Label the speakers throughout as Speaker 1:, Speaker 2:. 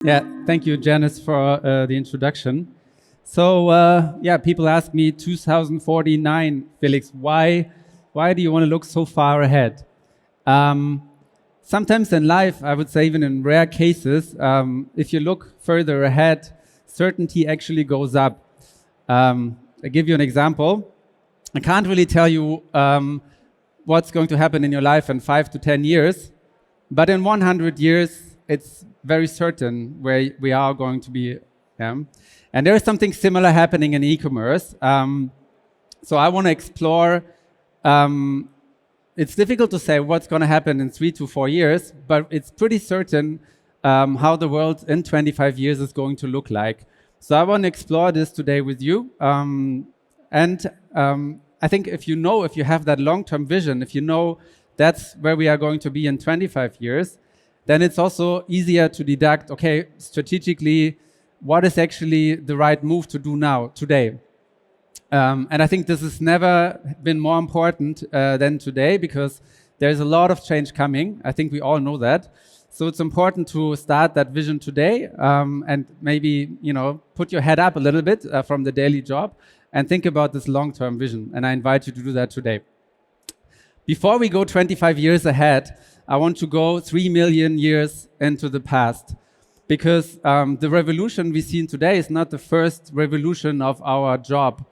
Speaker 1: Yeah, thank you, Janice, for the introduction. So, yeah, people ask me 2049, Felix, why do you want to look so far ahead? Um, Sometimes in life, I would say even in rare cases, if you look further ahead, certainty actually goes up. I'll give you an example. I can't really tell you what's going to happen in your life in 5 to 10 years, but in 100 years, it's very certain where we are going to be. Yeah? And there is something similar happening in e-commerce. So I want to explore. It's difficult to say what's going to happen in 3 to 4 years, but it's pretty certain how the world in 25 years is going to look like. So I want to explore this today with you. And I think if you have that long-term vision, if you know that's where we are going to be in 25 years, then it's also easier to deduct, okay, strategically, what is actually the right move to do now, today? And I think this has never been more important than today because there's a lot of change coming. I think we all know that. So it's important to start that vision today and maybe, put your head up a little bit from the daily job and think about this long-term vision. And I invite you to do that today. Before we go 25 years ahead, I want to go 3 million years into the past because the revolution we've seen today is not the first revolution of our job.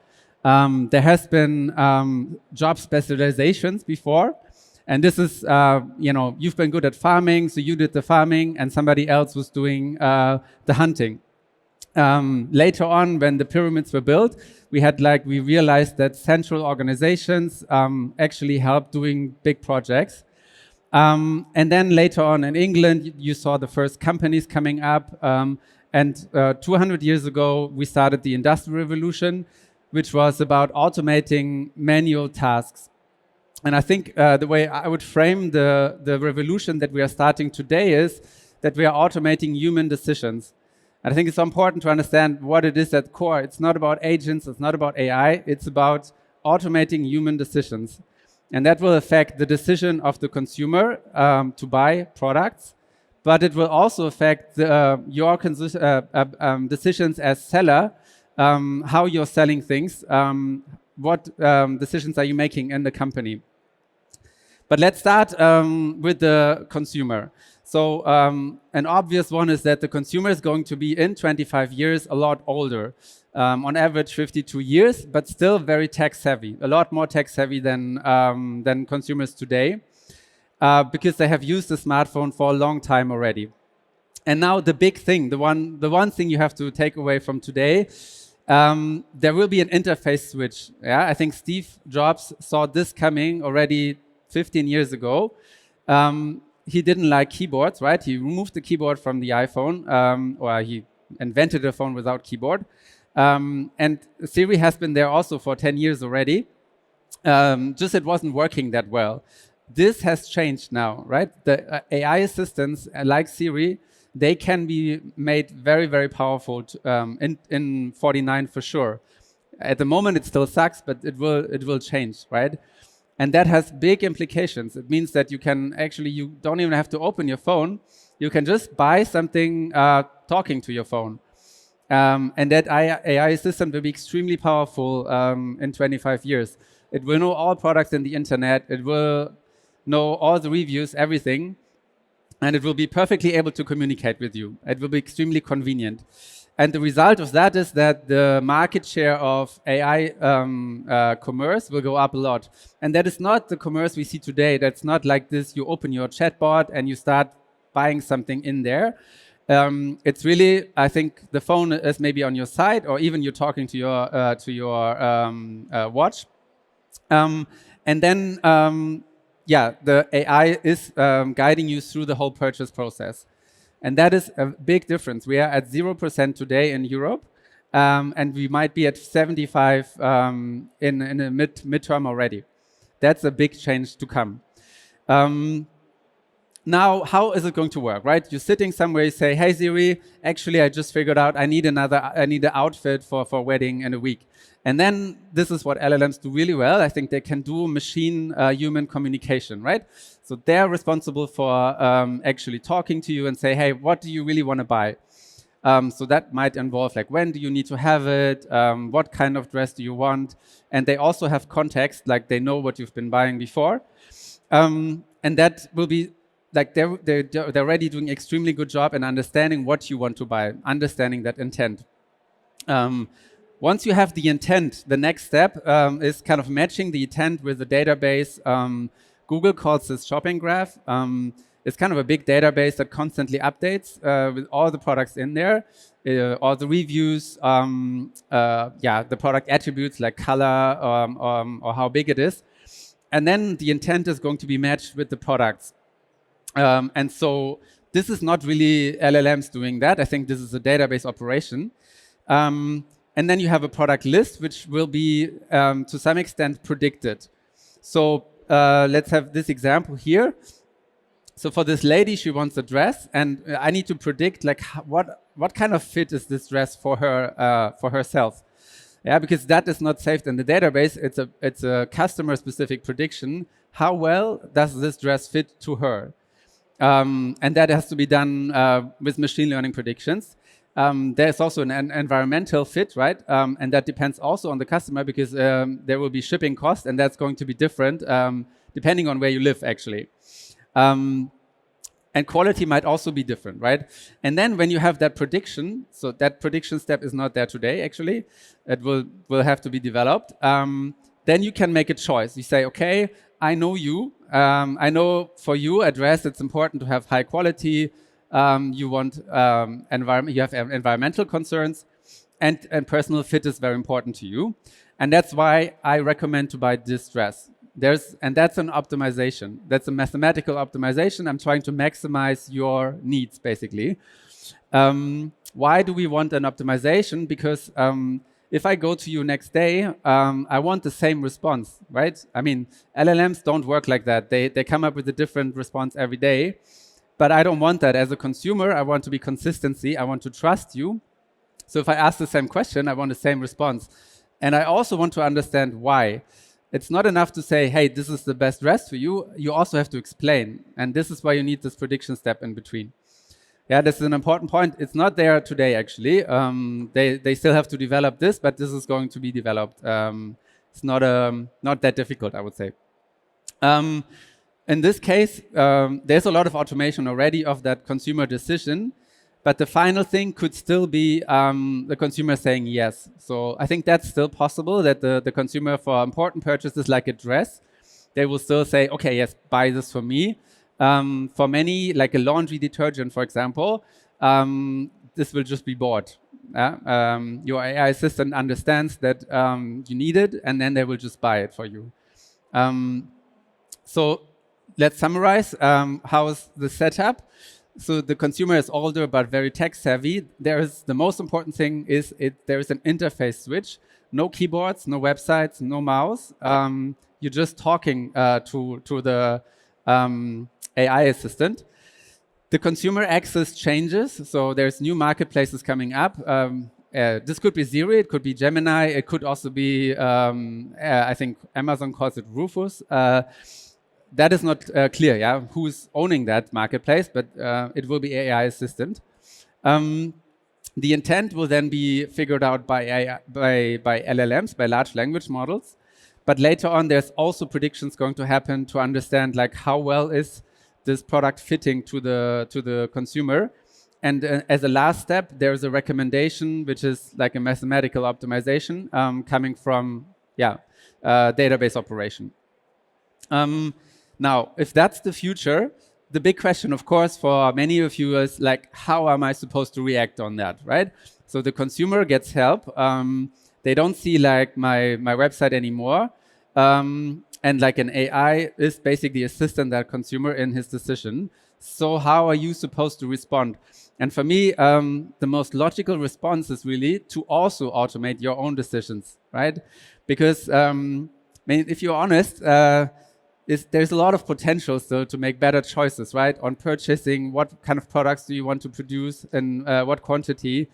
Speaker 1: There has been job specializations before, and this is, you've been good at farming, so you did the farming, and somebody else was doing the hunting. Later on, when the pyramids were built, we realized that central organizations actually help doing big projects. And then later on in England, you saw the first companies coming up. And 200 years ago, we started the Industrial Revolution, which was about automating manual tasks. And I think the way I would frame the revolution that we are starting today is that we are automating human decisions. And I think it's important to understand what it is at core. It's not about agents, it's not about AI, it's about automating human decisions. And that will affect the decision of the consumer to buy products, but it will also affect your decisions as seller, how you're selling things, what decisions are you making in the company. But let's start with the consumer. So an obvious one is that the consumer is going to be in 25 years a lot older, on average 52 years, but still very tech savvy, a lot more tech savvy than consumers today, because they have used the smartphone for a long time already. And now the big thing, the one thing you have to take away from today, there will be an interface switch. Yeah, I think Steve Jobs saw this coming already 15 years ago. He didn't like keyboards, right? He removed the keyboard from the iPhone, or he invented a phone without keyboard. And Siri has been there also for 10 years already. Just it wasn't working that well. This has changed now, right? The AI assistants like Siri, they can be made very, very powerful in 49 for sure. At the moment, it still sucks, but it will change, right? And that has big implications. It means that you don't even have to open your phone. You can just buy something talking to your phone. And that AI system will be extremely powerful in 25 years. It will know all products in the internet. It will know all the reviews, everything. And it will be perfectly able to communicate with you. It will be extremely convenient. And the result of that is that the market share of AI commerce will go up a lot. And that is not the commerce we see today. That's not like this, you open your chatbot and you start buying something in there. It's really, I think the phone is maybe on your side, or even you're talking to your watch. And then, the AI is guiding you through the whole purchase process. And that is a big difference. We are at 0% today in Europe, and we might be at 75 in a midterm already. That's a big change to come. Now, how is it going to work, right? You're sitting somewhere, you say, hey Siri, actually I just figured out I need an outfit for a wedding in a week. And then this is what LLMs do really well. I think they can do machine-human communication, right? So they're responsible for actually talking to you and say, hey, what do you really want to buy? So that might involve like when do you need to have it, what kind of dress do you want, and they also have context, like they know what you've been buying before, and that will be like they're already doing extremely good job in understanding what you want to buy, understanding that intent. Once you have the intent, the next step is kind of matching the intent with the database. Google calls this shopping graph. It's kind of a big database that constantly updates with all the products in there, all the reviews, the product attributes like color or how big it is. And then the intent is going to be matched with the products. And so this is not really LLMs doing that. I think this is a database operation. And then you have a product list, which will be, to some extent, predicted. So let's have this example here. So for this lady, she wants a dress, and I need to predict like what kind of fit is this dress for her for herself. Yeah, because that is not saved in the database. It's a customer-specific prediction. How well does this dress fit to her? And that has to be done with machine learning predictions. There's also an environmental fit, right? And that depends also on the customer because there will be shipping costs, and that's going to be different depending on where you live, actually. And quality might also be different, right? And then when you have that prediction, so that prediction step is not there today, actually. It will have to be developed. Then you can make a choice. You say, okay, I know you. I know for you, a dress, it's important to have high quality. You want you have environmental concerns, and personal fit is very important to you, and that's why I recommend to buy this dress. And that's an optimization. That's a mathematical optimization. I'm trying to maximize your needs, basically. Why do we want an optimization? Because if I go to you next day, I want the same response, right? I mean, LLMs don't work like that. They come up with a different response every day. But I don't want that. As a consumer, I want to be consistency. I want to trust you. So if I ask the same question, I want the same response. And I also want to understand why. It's not enough to say, hey, this is the best dress for you. You also have to explain. And this is why you need this prediction step in between. Yeah, this is an important point. It's not there today, actually. They still have to develop this, but this is going to be developed. It's not that difficult, I would say. In this case, there's a lot of automation already of that consumer decision, but the final thing could still be the consumer saying yes. So I think that's still possible, that the consumer, for important purchases like a dress, they will still say, okay, yes, buy this for me. For many, like a laundry detergent, for example, this will just be bought. Your AI assistant understands that you need it, and then they will just buy it for you. So let's summarize. How is the setup? So the consumer is older but very tech savvy. The most important thing is there is an interface switch. No keyboards, no websites, no mouse. You're just talking to the AI assistant. The consumer access changes. So there's new marketplaces coming up. This could be Siri, it could be Gemini, it could also be, I think Amazon calls it Rufus. That is not clear, yeah, who's owning that marketplace, but it will be AI assistant. The intent will then be figured out by LLMs, by large language models. But later on, there's also predictions going to happen to understand like how well is this product fitting to the consumer. And as a last step, there's a recommendation, which is like a mathematical optimization coming from database operation. Now, if that's the future, the big question, of course, for many of you is like, how am I supposed to react on that, right? So the consumer gets help. They don't see like my website anymore. And like an AI is basically assisting that consumer in his decision. So how are you supposed to respond? And for me, the most logical response is really to also automate your own decisions, right? Because if you're honest, there's a lot of potential still to make better choices, right? On purchasing, what kind of products do you want to produce and what quantity?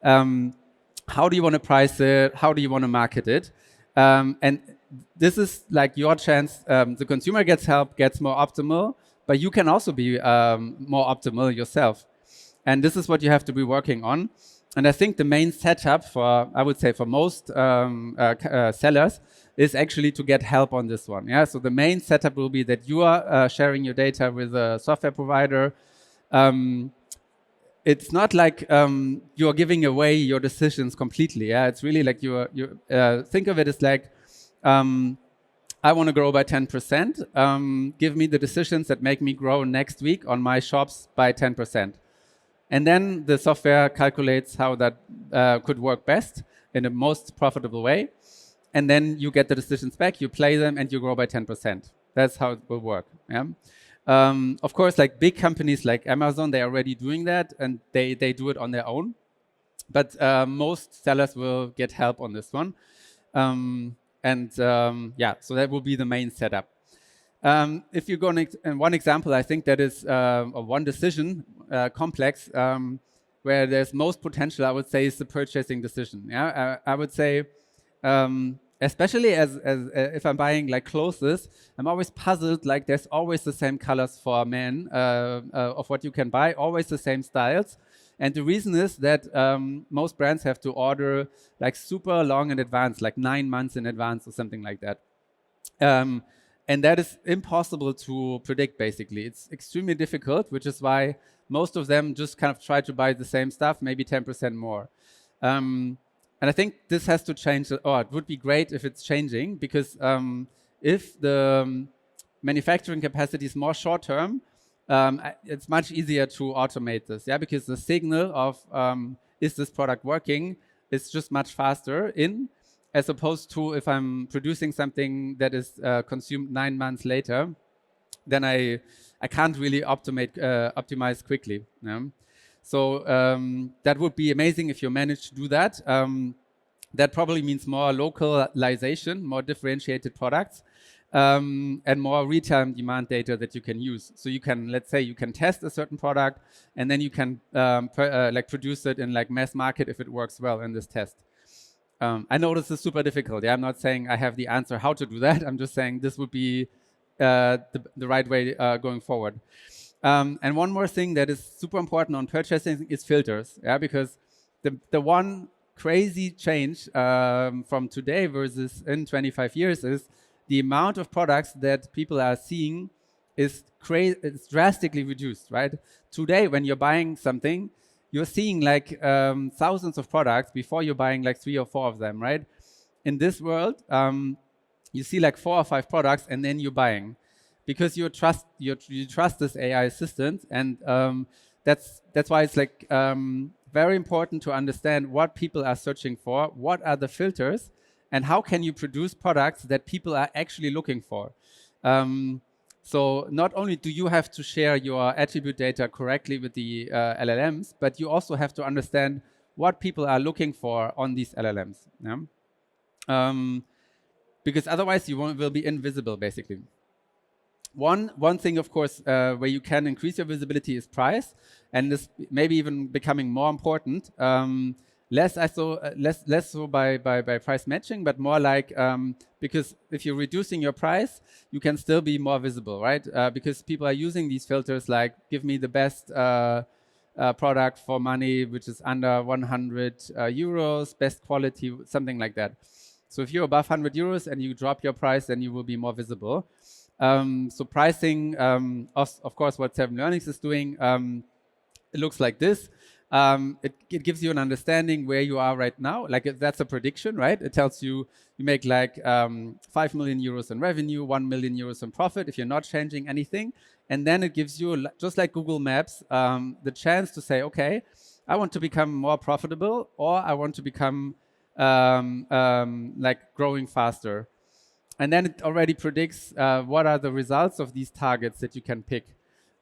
Speaker 1: How do you want to price it? How do you want to market it? And this is like your chance. The consumer gets help, gets more optimal, but you can also be more optimal yourself. And this is what you have to be working on. And I think the main setup for, I would say, for most sellers is actually to get help on this one. Yeah. So the main setup will be that you are sharing your data with a software provider. It's not like you're giving away your decisions completely. Yeah. It's really like you think of it as like, I want to grow by 10%. Give me the decisions that make me grow next week on my shops by 10%. And then the software calculates how that could work best in the most profitable way. And then you get the decisions back, you play them, and you grow by 10%. That's how it will work. Yeah? Of course, like big companies like Amazon, they're already doing that, and they do it on their own. But most sellers will get help on this one. Yeah, so that will be the main setup. If you go in one example, I think that is one decision complex where there's most potential, I would say, is the purchasing decision. Yeah, I would say, especially as if I'm buying like clothes, I'm always puzzled. Like there's always the same colors for men of what you can buy, always the same styles. And the reason is that most brands have to order like super long in advance, like 9 months in advance or something like that. And that is impossible to predict, basically. It's extremely difficult, which is why most of them just kind of try to buy the same stuff, maybe 10% more. And I think this has to change, or it would be great if it's changing, because if the manufacturing capacity is more short-term, it's much easier to automate this, yeah, because the signal of is this product working is just much faster in, as opposed to if I'm producing something that is consumed 9 months later, then I can't really optimize quickly. Yeah? So that would be amazing if you manage to do that. That probably means more localization, more differentiated products, and more real-time demand data that you can use. So you can, let's say, you can test a certain product, and then you can like produce it in like mass market if it works well in this test. I know this is super difficult. Yeah? I'm not saying I have the answer how to do that. I'm just saying this would be the right way going forward. And one more thing that is super important on purchasing is filters. Yeah? Because the one crazy change from today versus in 25 years is the amount of products that people are seeing is it's drastically reduced, right? Today, when you're buying something, you're seeing like thousands of products before you're buying like 3 or 4 of them, right? In this world, you see like 4 or 5 products and then you're buying, because you trust this AI assistant, and that's why it's like very important to understand what people are searching for, what are the filters, and how can you produce products that people are actually looking for. So not only do you have to share your attribute data correctly with the LLMs, but you also have to understand what people are looking for on these LLMs. Yeah? Because otherwise you will be invisible, basically. One thing, of course, where you can increase your visibility is price, and this maybe even becoming more important. Less so by price matching, but more like because if you're reducing your price, you can still be more visible, right? Because people are using these filters like, give me the best product for money, which is under 100 euros, best quality, something like that. So if you're above 100 euros and you drop your price, then you will be more visible. So pricing, of course, what 7 Learnings is doing, it looks like this. It gives you an understanding where you are right now. Like that's a prediction, right? It tells you make like 5 million euros in revenue, 1 million euros in profit if you're not changing anything. And then it gives you, just like Google Maps, the chance to say, okay, I want to become more profitable, or I want to become like growing faster. And then it already predicts what are the results of these targets that you can pick.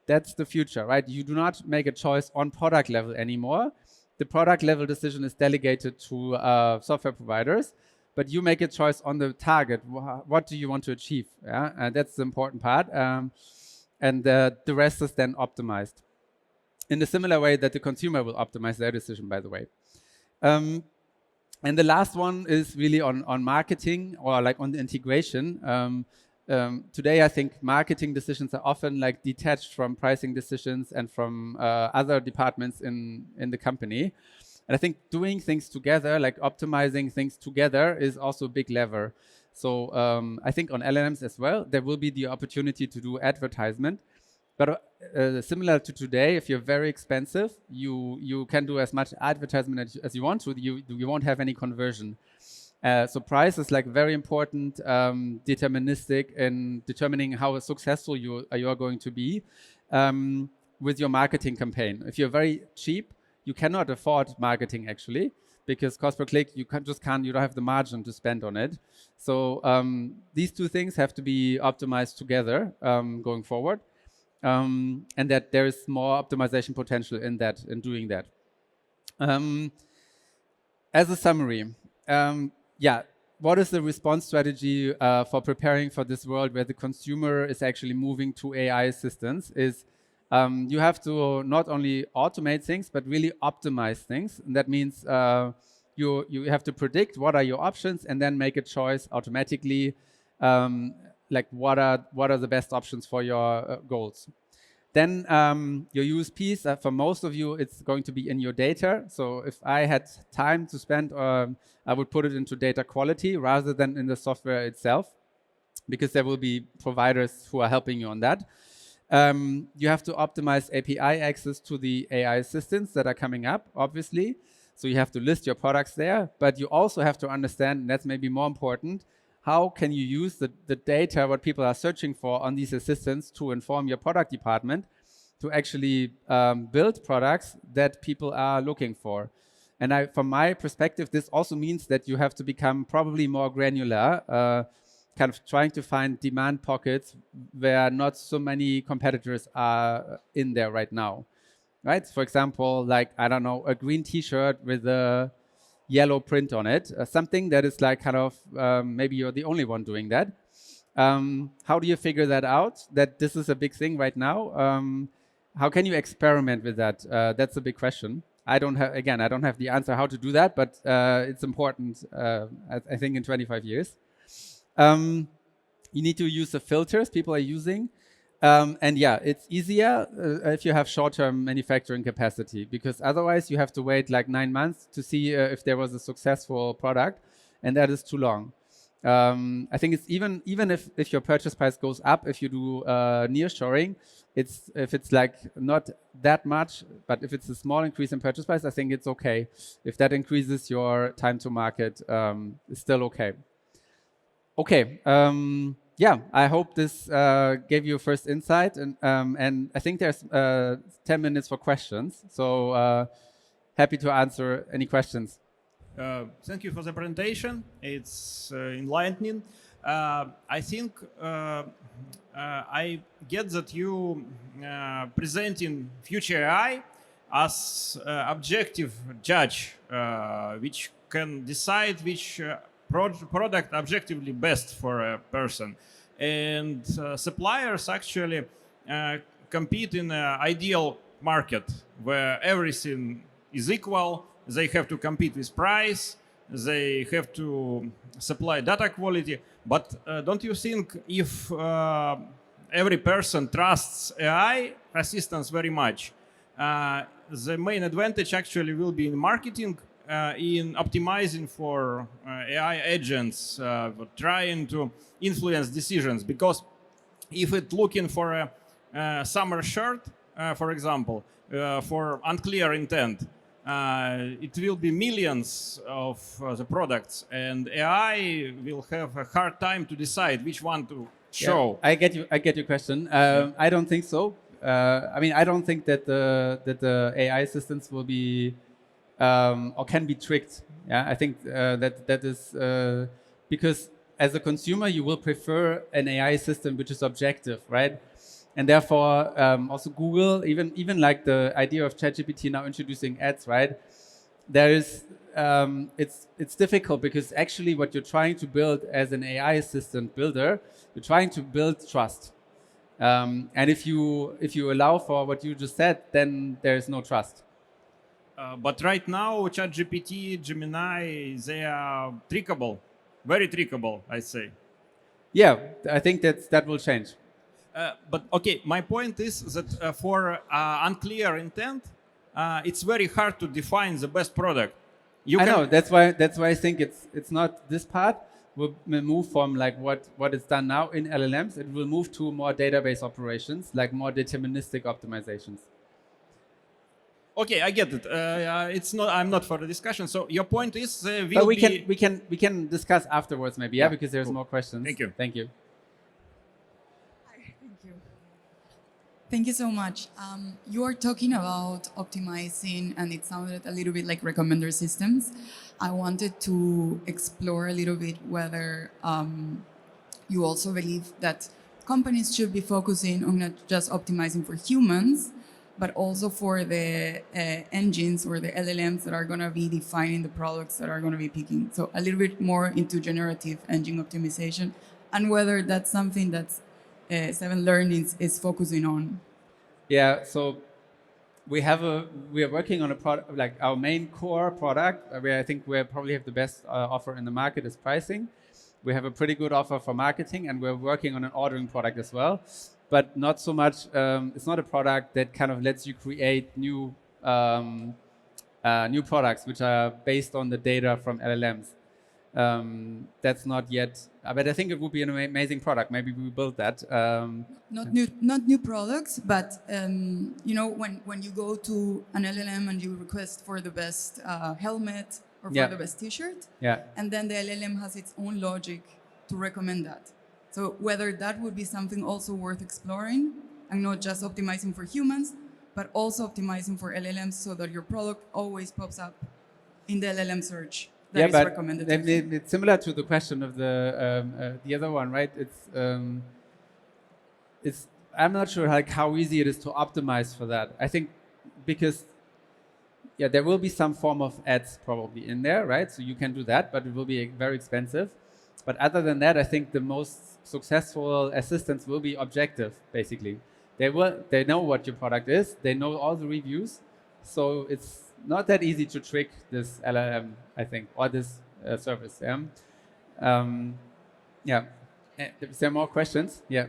Speaker 1: That's the future, right? You do not make a choice on product level anymore. The product level decision is delegated to software providers, but you make a choice on the target. What do you want to achieve? Yeah? And that's the important part. And the rest is then optimized in a similar way that the consumer will optimize their decision, by the way. And the last one is really on marketing, or like on the integration. today I think marketing decisions are often like detached from pricing decisions and from other departments in the company. And I think doing things together, like optimizing things together, is also a big lever. So I think on LLMs as well, there will be the opportunity to do advertisement. But similar to today, if you're very expensive, you can do as much advertisement as you want to. You won't have any conversion. So price is like very important, deterministic in determining how successful you are going to be with your marketing campaign. If you're very cheap, you cannot afford marketing actually, because cost per click, you can't, you don't have the margin to spend on it. So these two things have to be optimized together going forward. And that there is more optimization potential in doing that. As a summary, yeah, what is the response strategy for preparing for this world where the consumer is actually moving to AI assistants? Is you have to not only automate things, but really optimize things. And that means you have to predict what are your options and then make a choice automatically, like what are the best options for your goals. Then your USPs, for most of you, it's going to be in your data. So if I had time to spend, I would put it into data quality rather than in the software itself, because there will be providers who are helping you on that. You have to optimize API access to the AI assistants that are coming up, obviously. So you have to list your products there, but you also have to understand, and that's maybe more important, how can you use the data, what people are searching for on these assistants, to inform your product department to actually build products that people are looking for. And from my perspective, this also means that you have to become probably more granular, kind of trying to find demand pockets where not so many competitors are in there right now, right? For example, like, I don't know, a green t-shirt with a yellow print on it, something that is like kind of, maybe you're the only one doing that. How do you figure that out, that this is a big thing right now? How can you experiment with that? That's a big question. I don't have the answer how to do that, but it's important, I think, in 25 years. You need to use the filters people are using. And yeah, it's easier if you have short-term manufacturing capacity, because otherwise you have to wait like 9 months to see if there was a successful product, and that is too long. I think it's even if your purchase price goes up, if you do nearshoring, if it's like not that much, but if it's a small increase in purchase price, I think it's okay. If that increases your time to market, it's still okay. Okay. Yeah, I hope this gave you a first insight, and I think there's 10 minutes for questions. So happy to answer any questions.
Speaker 2: Thank you for the presentation. It's enlightening. I think I get that you presenting future AI as objective judge, which can decide which product objectively best for a person. And suppliers actually compete in an ideal market where everything is equal. They have to compete with price. They have to supply data quality. But don't you think if every person trusts AI assistants very much, the main advantage actually will be in marketing, in optimizing for AI agents, trying to influence decisions? Because if it's looking for a summer shirt, for example, for unclear intent, it will be millions of the products, and AI will have a hard time to decide which one to show.
Speaker 1: Yeah, I get your question. I don't think so. I mean, I don't think that the AI assistants will be or can be tricked. Yeah, I think that is because as a consumer, you will prefer an AI system which is objective, right? And therefore, also Google, even like the idea of ChatGPT now introducing ads, right? There is, it's difficult because actually what you're trying to build as an AI assistant builder, you're trying to build trust. And if you allow for what you just said, then there is no trust.
Speaker 2: But right now, ChatGPT, Gemini, they are trickable, very trickable, I say.
Speaker 1: Yeah, I think that will change.
Speaker 2: But okay, my point is that for unclear intent, it's very hard to define the best product. You
Speaker 1: I
Speaker 2: can
Speaker 1: know that's why I think it's not this part will move from like what is done now in LLMs. It will move to more database operations, like more deterministic optimizations.
Speaker 2: okay, I get it. It's not. I'm not for the discussion. So your point is
Speaker 1: But
Speaker 2: will
Speaker 1: we
Speaker 2: be.
Speaker 1: can discuss afterwards maybe, yeah,
Speaker 2: Yeah,
Speaker 1: because there's
Speaker 2: cool.
Speaker 1: more questions.
Speaker 2: Thank you.
Speaker 1: Thank you.
Speaker 3: Hi, thank you. Thank you so much. You are talking about optimizing, and it sounded a little bit like recommender systems. I wanted to explore a little bit whether you also believe that companies should be focusing on not just optimizing for humans, but also for the engines or the LLMs that are going to be defining the products that are going to be picking. So a little bit more into generative engine optimization, and whether that's something that Seven Learnings is focusing on.
Speaker 1: Yeah, so we are working on a product, like our main core product, where I think we probably have the best offer in the market is pricing. We have a pretty good offer for marketing, and we're working on an ordering product as well, but not so much. It's not a product that kind of lets you create new products which are based on the data from LLMs. That's not yet, but I think it would be an amazing product. Maybe we build that.
Speaker 3: Not new products, but you know, when you go to an LLM and you request for the best helmet or for
Speaker 1: Yeah.
Speaker 3: the best T-shirt,
Speaker 1: Yeah.
Speaker 3: and then the LLM has its own logic to recommend that. So whether that would be something also worth exploring, and not just optimizing for humans, but also optimizing for LLMs, so that your product always pops up in the LLM search that is
Speaker 1: but
Speaker 3: recommended to you.
Speaker 1: it's similar to the question of the other one, right? It's I'm not sure like how easy it is to optimize for that. I think because yeah, there will be some form of ads probably in there, right? So you can do that, but it will be very expensive. But other than that, I think the most successful assistants will be objective, basically. They know what your product is, they know all the reviews, so it's not that easy to trick this LLM, I think, or this service. Yeah. Yeah. Is there more questions? Yeah.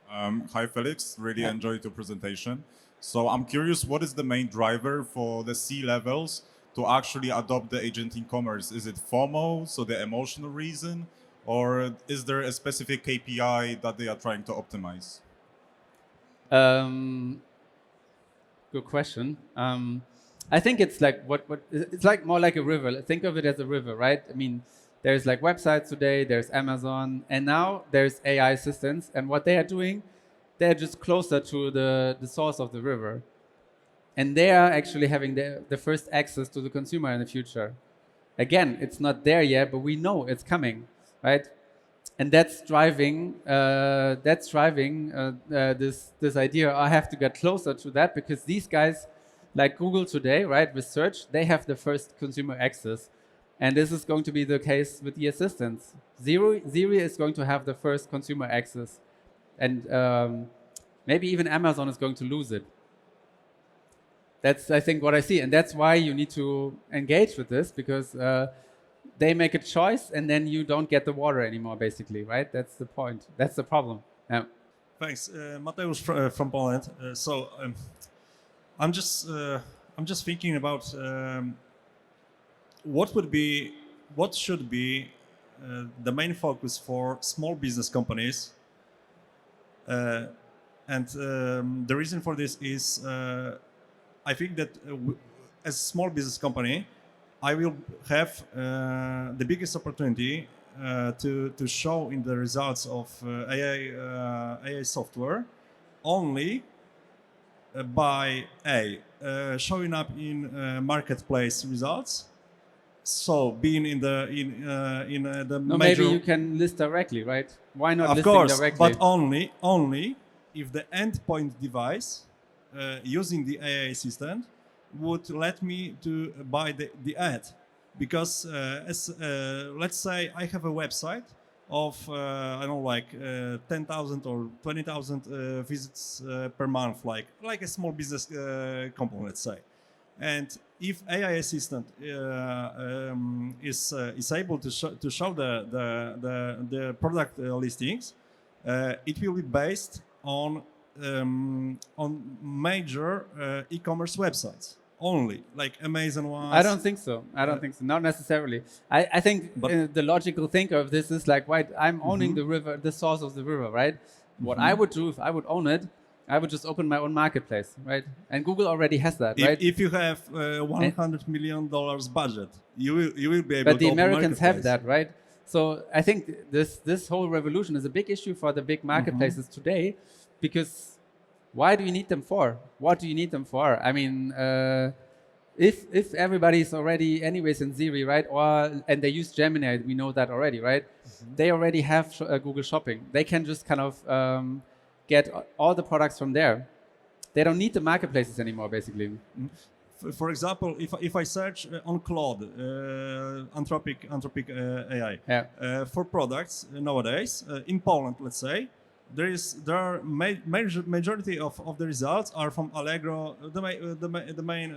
Speaker 4: Hi, Felix. Really
Speaker 1: Yeah.
Speaker 4: enjoyed your presentation. So I'm curious, what is the main driver for the C-levels to actually adopt the agent e-commerce? Is it FOMO, so the emotional reason, or is there a specific KPI that they are trying to optimize?
Speaker 1: Good question. I think it's like it's like more like a river. Think of it as a river, right? I mean, there's like websites today, there's Amazon, and now there's AI assistants. And what they are doing, they're just closer to the source of the river, and they are actually having the first access to the consumer in the future. Again, it's not there yet, but we know it's coming, right? And that's driving this idea. I have to get closer to that because these guys, like Google today, right, with search, they have the first consumer access, and this is going to be the case with the assistants. Siri is going to have the first consumer access, and maybe even Amazon is going to lose it. That's I think what I see, and that's why you need to engage with this because. They make a choice and then you don't get the water anymore, basically, right? That's the point. That's the problem. Yeah.
Speaker 5: Thanks, Mateusz from Poland. I'm just thinking about what should be the main focus for small business companies, and the reason for this is I think that as a small business company, I will have the biggest opportunity to show in the results of AI software only by showing up in marketplace results. So being in the
Speaker 1: No,
Speaker 5: major,
Speaker 1: maybe you can list directly, right? Why not
Speaker 5: of
Speaker 1: listing
Speaker 5: course,
Speaker 1: directly?
Speaker 5: but only if the endpoint device using the AI assistant would let me to buy the ad, because let's say I have a website of I don't know, like 10,000 or 20,000 visits per month, like a small business company, let's say, And if AI assistant is able to show the product listings, it will be based on major e-commerce websites only, like Amazon ones.
Speaker 1: I don't think so. I don't think so. Not necessarily. I think the logical thinker of this is like, right, I'm owning the river, the source of the river, right? What I would do if I would own it, I would just open my own marketplace, right? And Google already has that, right?
Speaker 5: If you have $100 million budget, you will be able.
Speaker 1: But the
Speaker 5: to open
Speaker 1: Americans have
Speaker 5: marketplace.
Speaker 1: that, right? So I think this whole revolution is a big issue for the big marketplaces today, because why do you need them for? What do you need them for? I mean, if everybody's already anyways in Siri, right? And they use Gemini, we know that already, right? They already have Google Shopping. They can just kind of get all the products from there. They don't need the marketplaces anymore, basically.
Speaker 5: For example, if I search on Claude, Anthropic AI, for products nowadays in Poland, let's say, there are majority of the results are from Allegro, the main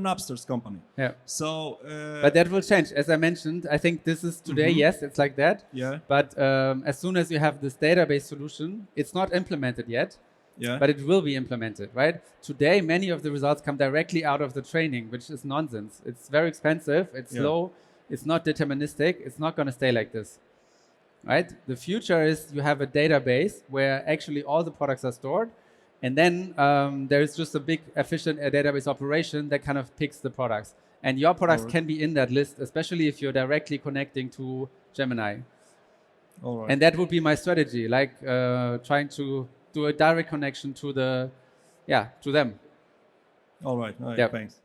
Speaker 5: Napsters company.
Speaker 1: Yeah.
Speaker 5: So,
Speaker 1: but that will change, as I mentioned. I think this is today. Yes, it's like that.
Speaker 5: Yeah.
Speaker 1: But as soon as you have this database solution, it's not implemented yet.
Speaker 5: Yeah.
Speaker 1: But it will be implemented, right? Today, many of the results come directly out of the training, which is nonsense. It's very expensive. It's slow. It's not deterministic. It's not going to stay like this, right? The future is you have a database where actually all the products are stored, and then there is just a big efficient database operation that kind of picks the products. And your products can be in that list, especially if you're directly connecting to Gemini.
Speaker 5: All right.
Speaker 1: And that would be my strategy, like trying to do a direct connection to to them.
Speaker 5: All right.
Speaker 1: Yep.
Speaker 5: Thanks.